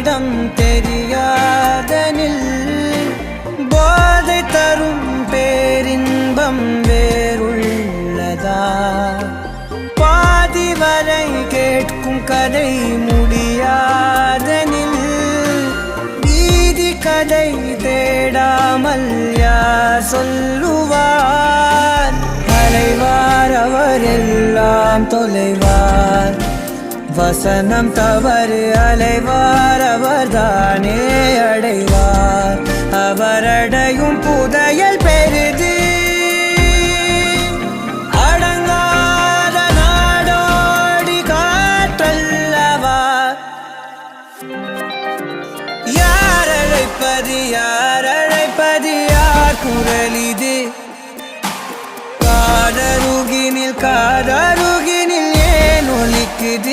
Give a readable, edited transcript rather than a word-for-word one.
அவனிடம் தெரியாதனில் போதை தரும் பேரின்பம் வேறுள்ளதா? பாதி வரை கேட்கும் கதை முடியாதனில் நீதி கதை தேடாமல் யார் சொல்லுவார்? அலைவார் அவர் எல்லாம் தொலைவார், வசனம் தவறு அலைவார் அவர்தானே அடைவார். அவரடையும் புதையல் பெரிது, அடங்காத நாடோடி காற்றல்லவா? யார் அழைப்பது யார் அழைப்பது யார் குரல் இது?